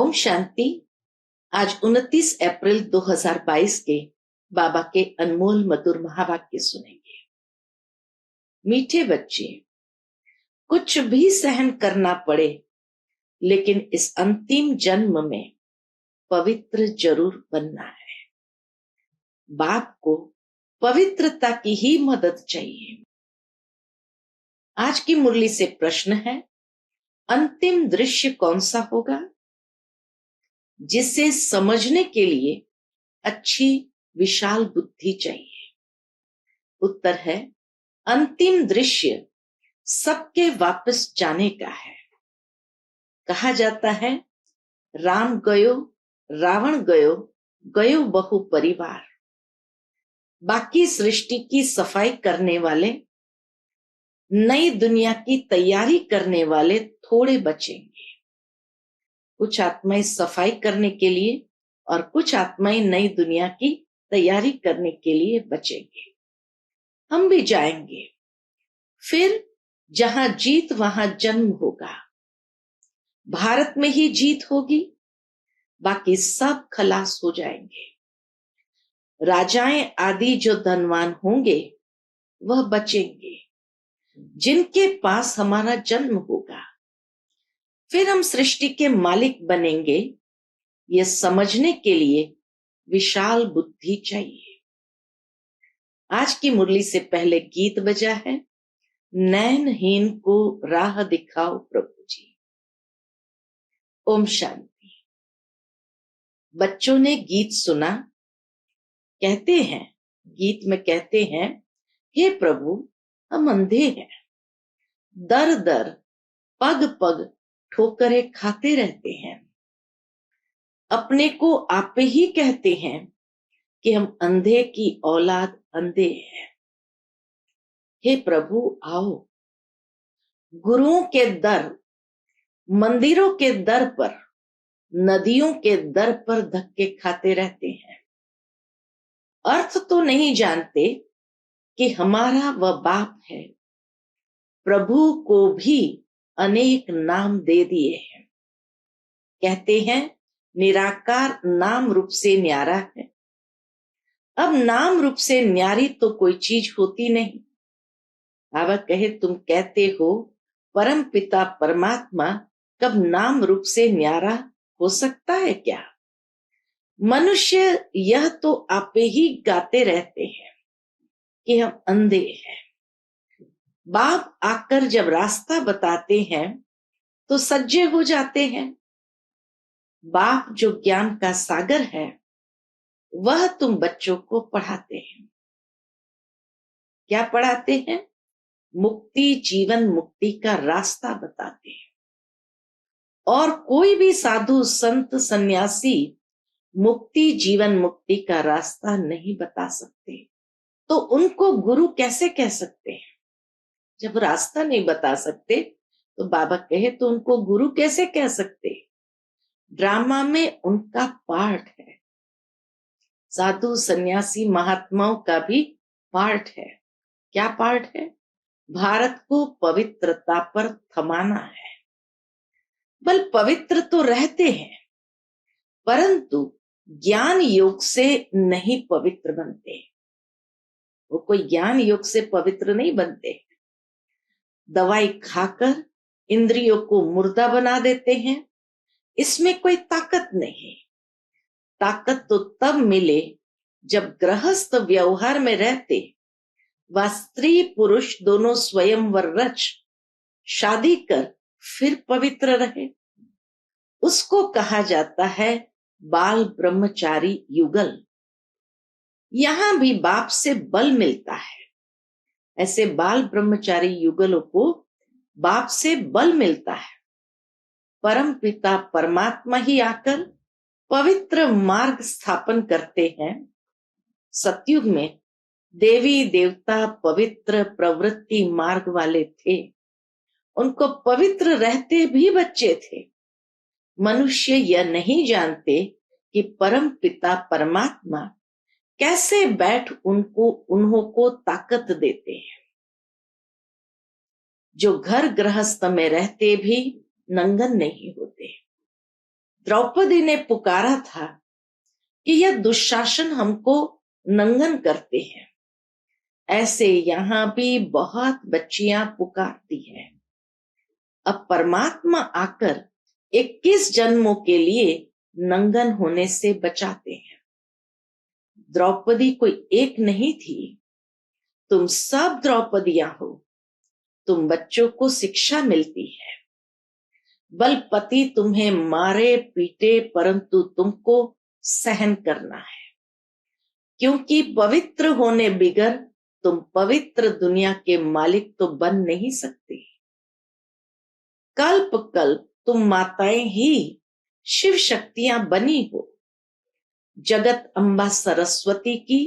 ओम शांति। आज 29 अप्रैल 2022 के बाबा के अनमोल मधुर महावाक्य सुनेंगे। मीठे बच्चे, कुछ भी सहन करना पड़े लेकिन इस अंतिम जन्म में पवित्र जरूर बनना है। बाप को पवित्रता की ही मदद चाहिए। आज की मुरली से प्रश्न है, अंतिम दृश्य कौन सा होगा? जिसे समझने के लिए अच्छी विशाल बुद्धि चाहिए। उत्तर है, अंतिम दृश्य सबके वापस जाने का है। कहा जाता है, राम गयो रावण गयो, गयो बहु परिवार। बाकी सृष्टि की सफाई करने वाले, नई दुनिया की तैयारी करने वाले थोड़े बचेंगे। कुछ आत्माएं सफाई करने के लिए और कुछ आत्माएं नई दुनिया की तैयारी करने के लिए बचेंगे। हम भी जाएंगे। फिर जहां जीत वहां जन्म होगा। भारत में ही जीत होगी, बाकी सब खलास हो जाएंगे। राजाएं आदि जो धनवान होंगे वह बचेंगे, जिनके पास हमारा जन्म होगा। फिर हम सृष्टि के मालिक बनेंगे। यह समझने के लिए विशाल बुद्धि चाहिए। आज की मुरली से पहले गीत बजा है, नैनहीन को राह दिखाओ प्रभु जी। ओम शांति। बच्चों ने गीत सुना। कहते हैं, गीत में कहते हैं, हे प्रभु हम अंधे हैं, दर दर पग पग ठोकरें खाते रहते हैं। अपने को आप ही कहते हैं कि हम अंधे की औलाद अंधे हैं। हे प्रभु आओ। गुरुओं के दर, मंदिरों के दर पर, नदियों के दर पर धक्के खाते रहते हैं। अर्थ तो नहीं जानते कि हमारा वह बाप है। प्रभु को भी अनेक नाम दे दिए हैं। कहते हैं, निराकार नाम रूप से न्यारा है। अब नाम रूप से न्यारी तो कोई चीज होती नहीं। बाबा कहे, तुम कहते हो परम पिता परमात्मा कब नाम रूप से न्यारा हो सकता है क्या? मनुष्य यह तो आप ही गाते रहते हैं कि हम अंधे हैं। बाप आकर जब रास्ता बताते हैं तो सज्जे हो जाते हैं। बाप जो ज्ञान का सागर है वह तुम बच्चों को पढ़ाते हैं। क्या पढ़ाते हैं? मुक्ति, जीवन मुक्ति का रास्ता बताते हैं। और कोई भी साधु संत सन्यासी मुक्ति जीवन मुक्ति का रास्ता नहीं बता सकते, तो उनको गुरु कैसे कह सकते हैं? जब रास्ता नहीं बता सकते तो बाबा कहे तो उनको गुरु कैसे कह सकते? ड्रामा में उनका पार्ट है। साधु सन्यासी महात्माओं का भी पार्ट है। क्या पार्ट है? भारत को पवित्रता पर थमाना है। बल पवित्र तो रहते हैं, परंतु ज्ञान योग से नहीं पवित्र बनते। वो कोई ज्ञान योग से पवित्र नहीं बनते। दवाई खाकर इंद्रियों को मुर्दा बना देते हैं। इसमें कोई ताकत नहीं। ताकत तो तब मिले जब गृहस्थ व्यवहार में रहते व स्त्री पुरुष दोनों स्वयंवर रच शादी कर फिर पवित्र रहे। उसको कहा जाता है बाल ब्रह्मचारी युगल। यहां भी बाप से बल मिलता है। ऐसे बाल ब्रह्मचारी युगलों को बाप से बल मिलता है। परम पिता परमात्मा ही आकर पवित्र मार्ग स्थापन करते हैं। सतयुग में देवी देवता पवित्र प्रवृत्ति मार्ग वाले थे। उनको पवित्र रहते भी बच्चे थे। मनुष्य यह नहीं जानते कि परम पिता परमात्मा कैसे बैठ उन्हों को ताकत देते हैं। जो घर गृहस्थ में रहते भी नंगन नहीं होते। द्रौपदी ने पुकारा था कि यह दुशासन हमको नंगन करते हैं। ऐसे यहाँ भी बहुत बच्चियां पुकारती हैं। अब परमात्मा आकर 21 जन्मों के लिए नंगन होने से बचाते हैं। द्रौपदी कोई एक नहीं थी, तुम सब द्रौपदियां हो। तुम बच्चों को शिक्षा मिलती है। बलपति तुम्हें मारे पीटे, परंतु तुमको सहन करना है, क्योंकि पवित्र होने बिगर तुम पवित्र दुनिया के मालिक तो बन नहीं सकते। कल्प कल्प तुम माताएं ही शिव शक्तियां बनी हो। जगत अम्बा सरस्वती की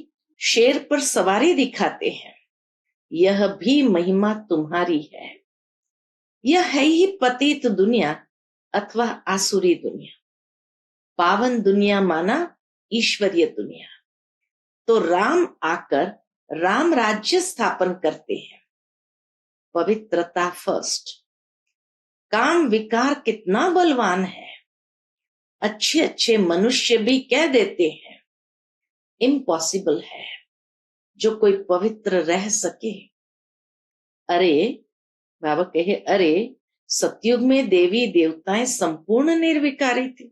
शेर पर सवारी दिखाते हैं। यह भी महिमा तुम्हारी है। यह है ही पतित दुनिया अथवा आसुरी दुनिया। पावन दुनिया माना ईश्वरीय दुनिया। तो राम आकर राम राज्य स्थापन करते हैं। पवित्रता फर्स्ट। काम विकार कितना बलवान है। अच्छे अच्छे मनुष्य भी कह देते हैं इम्पॉसिबल है जो कोई पवित्र रह सके। अरे बाबा कहे, अरे सतयुग में देवी देवताएं संपूर्ण निर्विकारी थे।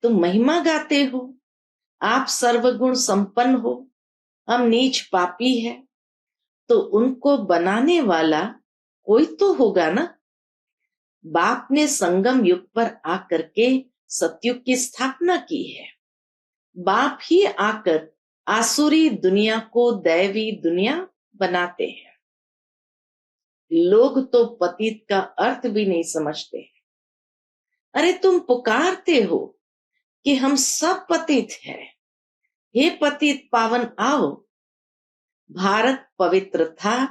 तुम महिमा गाते हो, आप सर्वगुण संपन्न हो, हम नीच पापी है, तो उनको बनाने वाला कोई तो होगा ना। बाप ने संगम युग पर आकर के सतयुग की स्थापना की है। बाप ही आकर आसुरी दुनिया को दैवी दुनिया बनाते हैं। लोग तो पतित का अर्थ भी नहीं समझते। अरे तुम पुकारते हो कि हम सब पतित हैं, हे पतित पावन आओ। भारत पवित्र था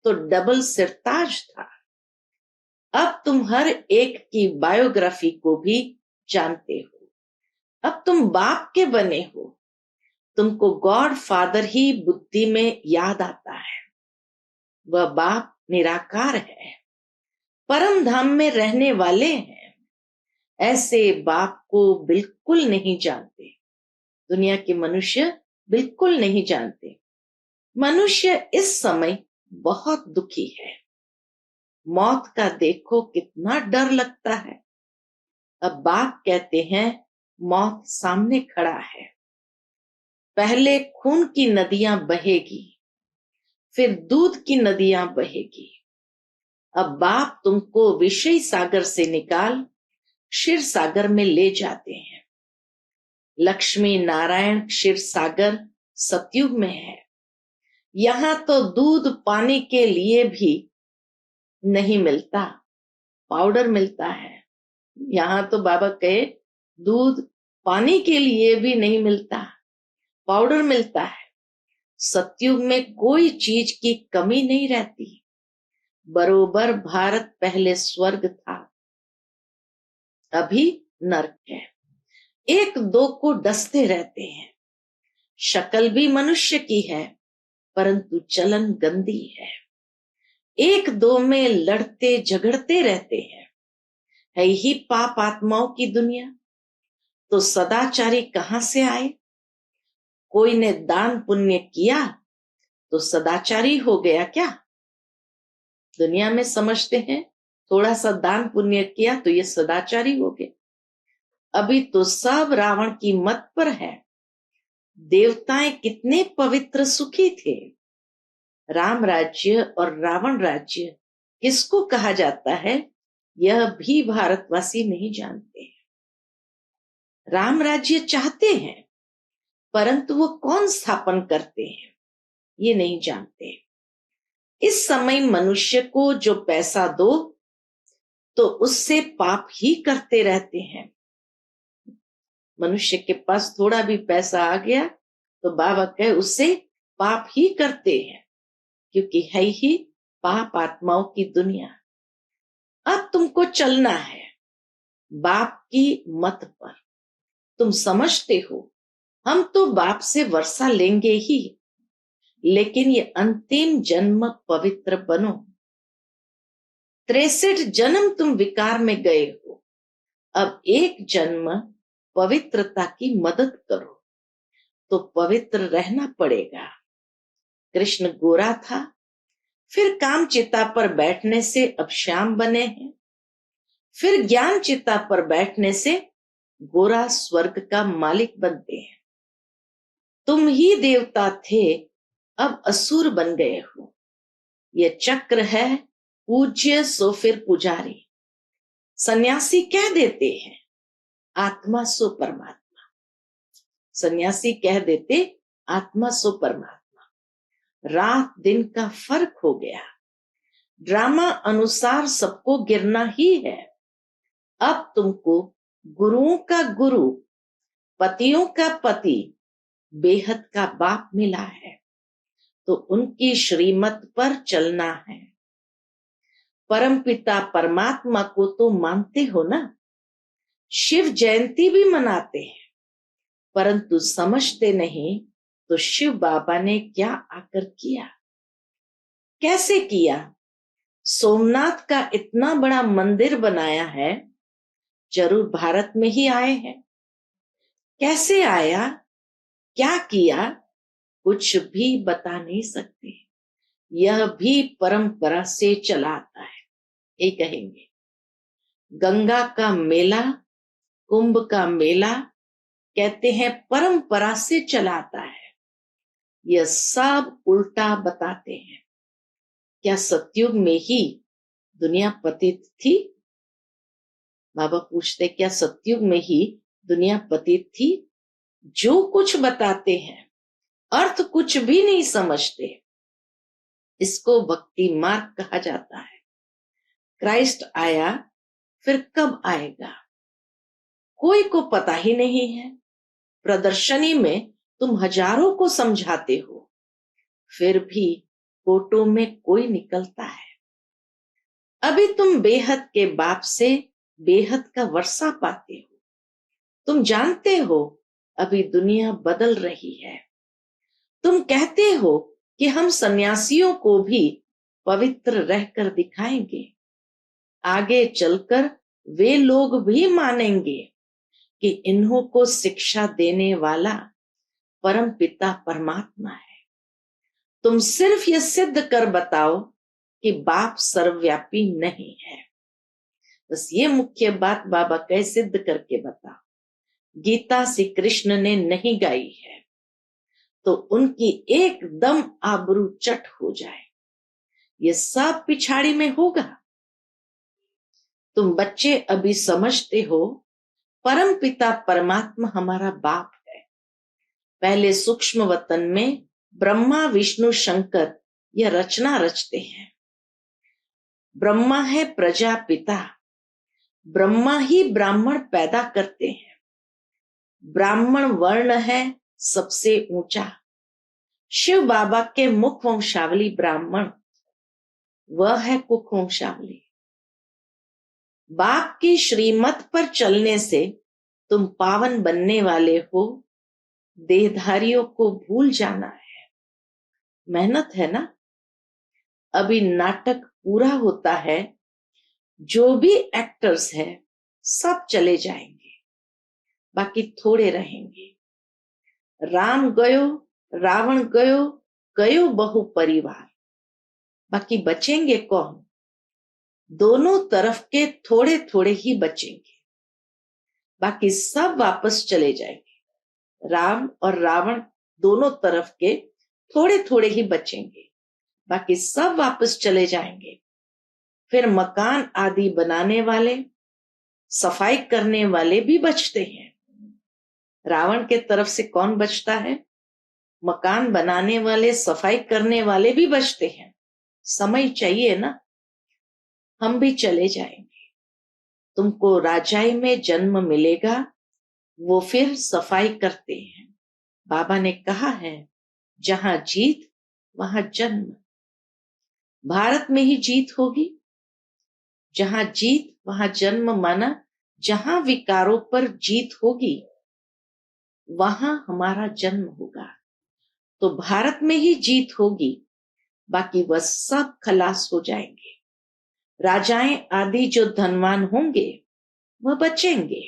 तो डबल सिरताज था। अब तुम हर एक की बायोग्राफी को भी जानते हो। अब तुम बाप के बने हो, तुमको गॉड फादर ही बुद्धि में याद आता है। वह बाप निराकार है, परम धाम में रहने वाले हैं। ऐसे बाप को बिल्कुल नहीं जानते। दुनिया के मनुष्य बिल्कुल नहीं जानते। मनुष्य इस समय बहुत दुखी है। मौत का देखो कितना डर लगता है। अब बाप कहते हैं मौत सामने खड़ा है। पहले खून की नदियां बहेगी, फिर दूध की नदियां बहेगी। अब बाप तुमको विषय सागर से निकाल क्षीर सागर में ले जाते हैं। लक्ष्मी नारायण क्षीर सागर सतयुग में है। यहां तो दूध पानी के लिए भी नहीं मिलता, पाउडर मिलता है। यहां तो बाबा कहे दूध पानी के लिए भी नहीं मिलता, पाउडर मिलता है। सतयुग में कोई चीज की कमी नहीं रहती। बरोबर भारत पहले स्वर्ग था, अभी नरक है। एक दो को डसते रहते हैं। शक्ल भी मनुष्य की है, परंतु चलन गंदी है। एक दो में लड़ते झगड़ते रहते हैं। है ही पाप आत्माओं की दुनिया, तो सदाचारी कहां से आए। कोई ने दान पुण्य किया तो सदाचारी हो गया क्या। दुनिया में समझते हैं थोड़ा सा दान पुण्य किया तो ये सदाचारी हो गया। अभी तो सब रावण की मत पर है। देवताएं कितने पवित्र सुखी थे। राम राज्य और रावण राज्य किसको कहा जाता है, यह भी भारतवासी नहीं जानते। राम राज्य चाहते हैं, परंतु वो कौन स्थापन करते हैं ये नहीं जानते। इस समय मनुष्य को जो पैसा दो तो उससे पाप ही करते रहते हैं। मनुष्य के पास थोड़ा भी पैसा आ गया तो बाबा कहे उससे पाप ही करते हैं, क्योंकि है ही पाप आत्माओं की दुनिया। अब तुमको चलना है बाप की मत पर। तुम समझते हो हम तो बाप से वर्षा लेंगे ही, लेकिन ये अंतिम जन्म पवित्र बनो। 63 जन्म तुम विकार में गए हो, अब एक जन्म पवित्रता की मदद करो, तो पवित्र रहना पड़ेगा। कृष्ण गोरा था, फिर काम चिता पर बैठने से अब श्याम बने हैं, फिर ज्ञान चिता पर बैठने से गोरा स्वर्ग का मालिक बनते हैं। तुम ही देवता थे, अब असुर बन गए हो। ये चक्र है, पूज्य सो फिर पुजारी। सन्यासी कह देते हैं, आत्मा सो परमात्मा। सन्यासी कह देते, आत्मा सो परमात्मा। रात दिन का फर्क हो गया, ड्रामा अनुसार सबको गिरना ही है। अब तुमको गुरुओं का गुरु, पतियों का पति, बेहद का बाप मिला है, तो उनकी श्रीमत पर चलना है। परमपिता परमात्मा को तो मानते हो ना, शिव जयंती भी मनाते हैं, परंतु समझते नहीं तो शिव बाबा ने क्या आकर किया, कैसे किया। सोमनाथ का इतना बड़ा मंदिर बनाया है, जरूर भारत में ही आए हैं। कैसे आया, क्या किया, कुछ भी बता नहीं सकते। यह भी परंपरा से चला आता है। ये कहेंगे गंगा का मेला, कुंभ का मेला, कहते हैं परंपरा से चलाता है। यह सब उल्टा बताते हैं। क्या सतयुग में ही दुनिया पतित थी? बाबा पूछते, क्या सतयुग में ही दुनिया पतित थी? जो कुछ बताते हैं अर्थ कुछ भी नहीं समझते। इसको भक्ति मार्ग कहा जाता है। क्राइस्ट आया, फिर कब आएगा कोई को पता ही नहीं है। प्रदर्शनी में तुम हजारों को समझाते हो, फिर भी फोटो में कोई निकलता है। अभी तुम बेहद के बाप से बेहद का वर्षा पाते हो। तुम जानते हो अभी दुनिया बदल रही है। तुम कहते हो कि हम सन्यासियों को भी पवित्र रहकर दिखाएंगे। आगे चलकर वे लोग भी मानेंगे कि इन्हों को शिक्षा देने वाला परम पिता परमात्मा है। तुम सिर्फ ये सिद्ध कर बताओ कि बाप सर्वव्यापी नहीं है। बस ये मुख्य बात बाबा कह, सिद्ध करके बताओ। गीता श्री कृष्ण ने नहीं गाई है तो उनकी एकदम आबरू चट हो जाए। ये सब पिछाड़ी में होगा। तुम बच्चे अभी समझते हो परम पिता परमात्मा हमारा बाप है। पहले सूक्ष्म वतन में ब्रह्मा विष्णु शंकर यह रचना रचते हैं। ब्रह्मा है प्रजापिता, ब्रह्मा ही ब्राह्मण पैदा करते हैं। ब्राह्मण वर्ण है सबसे ऊंचा। शिव बाबा के मुख वंशावली ब्राह्मण, वह है कुख वंशावली। बाप की श्रीमत पर चलने से तुम पावन बनने वाले हो। देहधारियों को भूल जाना है। मेहनत है ना। अभी नाटक पूरा होता है, जो भी एक्टर्स है सब चले जाएंगे, बाकी थोड़े रहेंगे। राम गयो, रावण गयो, गयो बहु परिवार, बाकी बचेंगे कौन? दोनों तरफ के थोड़े थोड़े ही बचेंगे, बाकी सब वापस चले जाएंगे। राम और रावण दोनों तरफ के थोड़े थोड़े ही बचेंगे, बाकी सब वापस चले जाएंगे। फिर मकान आदि बनाने वाले, सफाई करने वाले भी बचते हैं। रावण के तरफ से कौन बचता है? मकान बनाने वाले, सफाई करने वाले भी बचते हैं। समय चाहिए ना, हम भी चले जाएंगे। तुमको राजाई में जन्म मिलेगा, वो फिर सफाई करते हैं। बाबा ने कहा है, जहां जीत वहां जन्म। भारत में ही जीत होगी। जहां जीत वहां जन्म, माना जहां विकारों पर जीत होगी वहां हमारा जन्म होगा। तो भारत में ही जीत होगी, बाकी वह सब खलास हो जाएंगे। राजाएं आदि जो धनवान होंगे वह बचेंगे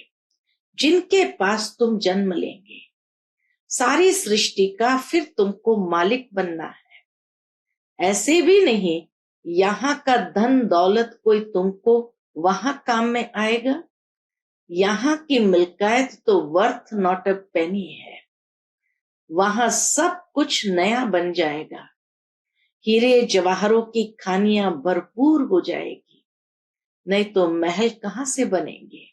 जिनके पास तुम जन्म लेंगे। सारी सृष्टि का फिर तुमको मालिक बनना है। ऐसे भी नहीं यहाँ का धन दौलत कोई तुमको वहां काम में आएगा। यहाँ की मिल्कियत तो वर्थ नॉट अ पेनी है। वहां सब कुछ नया बन जाएगा। हीरे जवाहरों की खानियां भरपूर हो जाएगी, नहीं तो महल कहां से बनेंगे।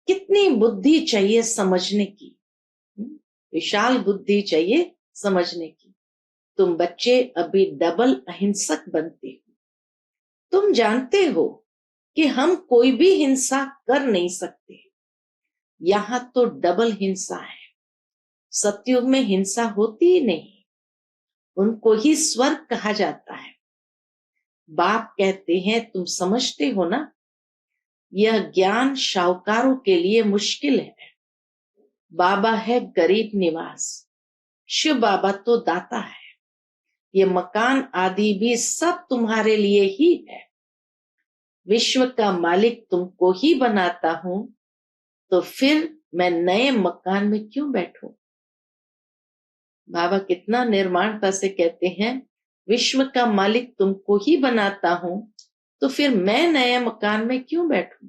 कितनी बुद्धि चाहिए समझने की, विशाल बुद्धि चाहिए समझने की। तुम बच्चे अभी डबल अहिंसक बनते हो। तुम जानते हो कि हम कोई भी हिंसा कर नहीं सकते। यहां तो डबल हिंसा है। सतयुग में हिंसा होती ही नहीं, उनको ही स्वर्ग कहा जाता है। बाप कहते हैं तुम समझते हो ना, यह ज्ञान शाहूकारों के लिए मुश्किल है। बाबा है गरीब निवास, शिव बाबा तो दाता है। ये मकान आदि भी सब तुम्हारे लिए ही है। विश्व का मालिक तुमको ही बनाता हूं, तो फिर मैं नए मकान में क्यों बैठूं। बाबा कितना निर्माणता से कहते हैं, विश्व का मालिक तुमको ही बनाता हूं, तो फिर मैं नए मकान में क्यों बैठूं।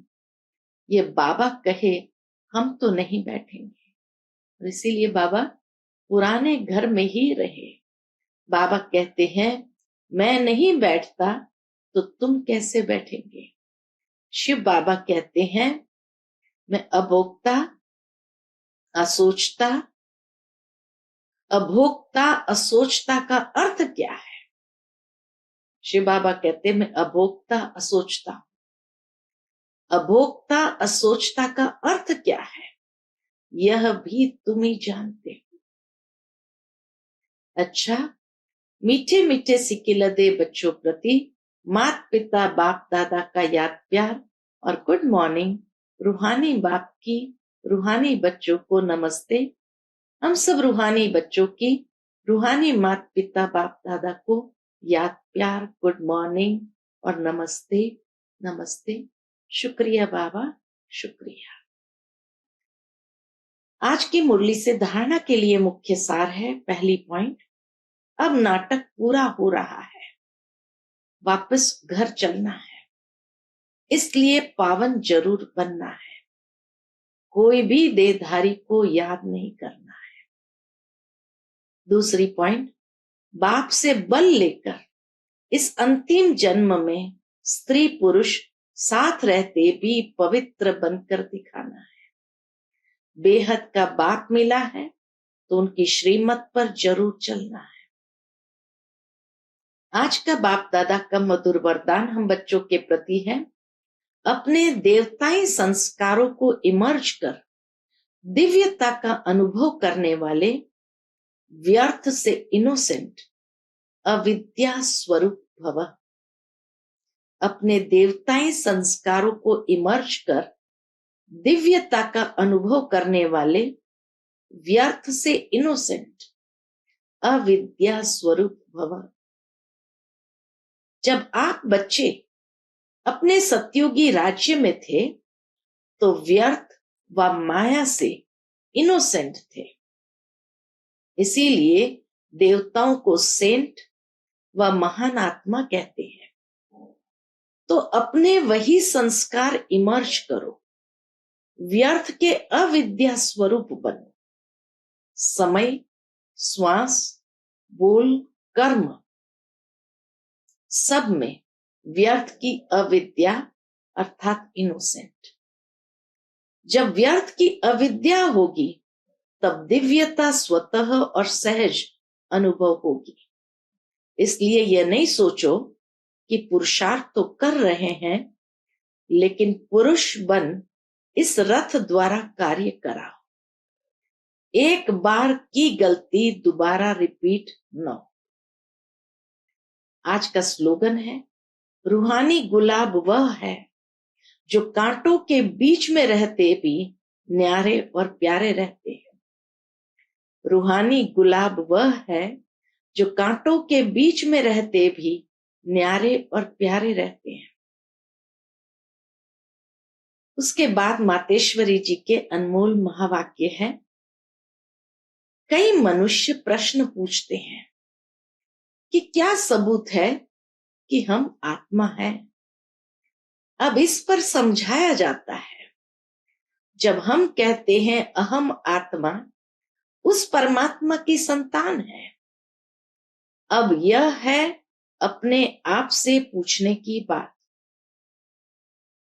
ये बाबा कहे हम तो नहीं बैठेंगे, और इसीलिए बाबा पुराने घर में ही रहे। बाबा कहते हैं मैं नहीं बैठता तो तुम कैसे बैठेंगे। शिव बाबा कहते हैं मैं अभोक्ता असोचता। अभोक्ता असोचता का अर्थ क्या है। शिव बाबा कहते हैं मैं अभोक्ता असोचता। अभोक्ता असोचता का अर्थ क्या है, यह भी तुम ही जानते हो। अच्छा, मीठे मीठे सिकिलदे बच्चों प्रति माता पिता बाप दादा का याद प्यार और गुड मॉर्निंग। रूहानी बाप की रूहानी बच्चों को नमस्ते। हम सब रूहानी बच्चों की रूहानी माता पिता बाप दादा को याद प्यार, गुड मॉर्निंग और नमस्ते नमस्ते। शुक्रिया बाबा, शुक्रिया। आज की मुरली से धारणा के लिए मुख्य सार है। पहली पॉइंट, अब नाटक पूरा हो रहा है, वापस घर चलना है, इसलिए पावन जरूर बनना है। कोई भी देहधारी को याद नहीं करना है। दूसरी पॉइंट, बाप से बल लेकर इस अंतिम जन्म में स्त्री पुरुष साथ रहते भी पवित्र बनकर दिखाना है। बेहद का बाप मिला है तो उनकी श्रीमत पर जरूर चलना है। आज का बाप दादा का मधुर वरदान हम बच्चों के प्रति है, अपने देवताई संस्कारों को इमर्ज कर दिव्यता का अनुभव करने वाले, व्यर्थ से इनोसेंट अविद्या स्वरूप भव। अपने देवताई संस्कारों को इमर्ज कर दिव्यता का अनुभव करने वाले, व्यर्थ से इनोसेंट अविद्या स्वरूप भव। जब आप बच्चे अपने सतयुगी राज्य में थे तो व्यर्थ व माया से इनोसेंट थे, इसीलिए देवताओं को सेंट व महान आत्मा कहते हैं। तो अपने वही संस्कार इमर्ज करो, व्यर्थ के अविद्या स्वरूप बनो। समय, श्वास, बोल, कर्म सब में व्यर्थ की अविद्या अर्थात इनोसेंट। जब व्यर्थ की अविद्या होगी तब दिव्यता स्वतः और सहज अनुभव होगी। इसलिए यह नहीं सोचो कि पुरुषार्थ तो कर रहे हैं, लेकिन पुरुष बन इस रथ द्वारा कार्य कराओ। एक बार की गलती दोबारा रिपीट न हो। आज का स्लोगन है, रूहानी गुलाब वह है जो कांटों के बीच में रहते भी न्यारे और प्यारे रहते हैं। रूहानी गुलाब वह है जो कांटों के बीच में रहते भी न्यारे और प्यारे रहते हैं। उसके बाद मातेश्वरी जी के अनमोल महावाक्य है। कई मनुष्य प्रश्न पूछते हैं कि क्या सबूत है कि हम आत्मा है। अब इस पर समझाया जाता है, जब हम कहते हैं अहम आत्मा, उस परमात्मा की संतान है। अब यह है अपने आप से पूछने की बात।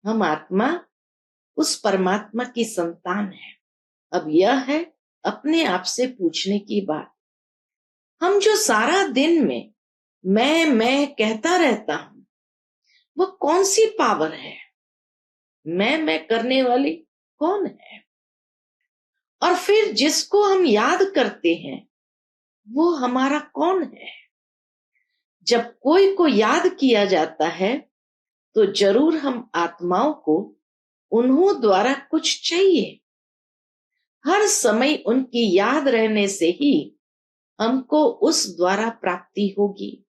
हम आत्मा उस परमात्मा की संतान है। अब यह है अपने आप से पूछने की बात। हम जो सारा दिन में मैं कहता रहता हूं, वह कौन सी पावर है? मैं करने वाली कौन है? और फिर जिसको हम याद करते हैं, वो हमारा कौन है? जब कोई को याद किया जाता है, तो जरूर हम आत्माओं को उन्हों द्वारा कुछ चाहिए। हर समय उनकी याद रहने से ही हमको उस द्वारा प्राप्ति होगी।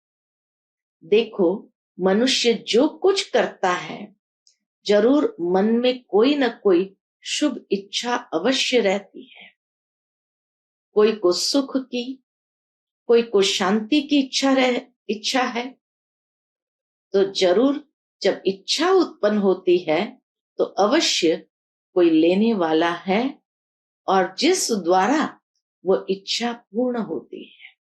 देखो, मनुष्य जो कुछ करता है, जरूर मन में कोई न कोई शुभ इच्छा अवश्य रहती है। कोई को सुख की, कोई को शांति की इच्छा है। तो जरूर जब इच्छा उत्पन्न होती है, तो अवश्य कोई लेने वाला है, और जिस द्वारा वो इच्छा पूर्ण होती है,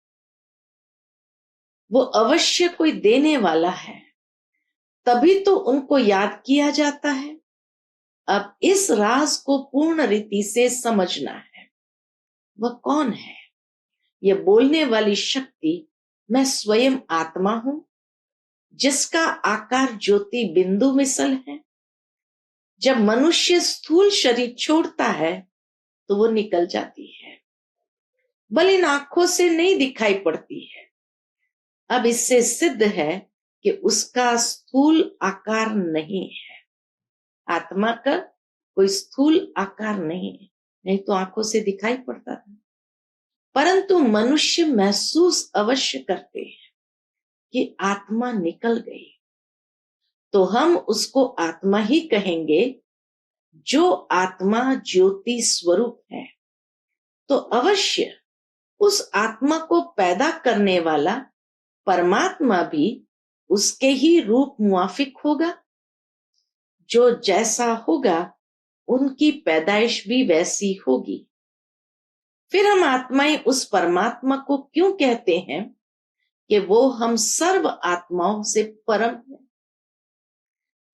वो अवश्य कोई देने वाला है। तभी तो उनको याद किया जाता है। अब इस राज को पूर्ण रीति से समझना है। वह कौन है? यह बोलने वाली शक्ति मैं स्वयं आत्मा हूं, जिसका आकार ज्योति बिंदु मिसल है। जब मनुष्य स्थूल शरीर छोड़ता है, तो वो निकल जाती है, बल इन आंखों से नहीं दिखाई पड़ती है। अब इससे सिद्ध है कि उसका स्थूल आकार नहीं है। आत्मा का कोई स्थूल आकार नहीं है, नहीं तो आंखों से दिखाई पड़ता था। परंतु मनुष्य महसूस अवश्य करते हैं कि आत्मा निकल गई, तो हम उसको आत्मा ही कहेंगे, जो आत्मा ज्योति स्वरूप है। तो अवश्य उस आत्मा को पैदा करने वाला परमात्मा भी उसके ही रूप मुआफिक होगा। जो जैसा होगा, उनकी पैदाइश भी वैसी होगी। फिर हम आत्माएं उस परमात्मा को क्यों कहते हैं कि वो हम सर्व आत्माओं से परम है?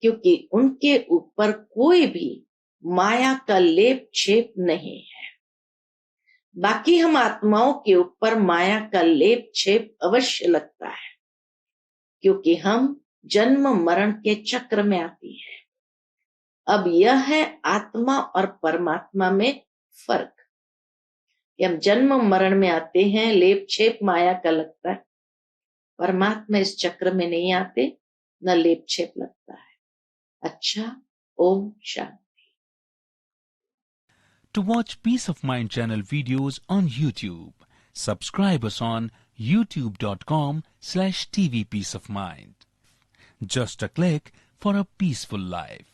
क्योंकि उनके ऊपर कोई भी माया का लेप छेप नहीं है। बाकी हम आत्माओं के ऊपर माया का लेप छेप अवश्य लगता है, क्योंकि हम जन्म मरण के चक्र में आती है। अब यह है आत्मा और परमात्मा में फर्क। हम जन्म मरण में आते हैं, लेप छेप माया का लगता है। परमात्मा इस चक्र में नहीं आते, न लेप छेप लगता है। अच्छा, Om Shanti. To watch Peace of Mind channel videos on YouTube, subscribe us on youtube.com/TV Peace of Mind. Just a click for a peaceful life.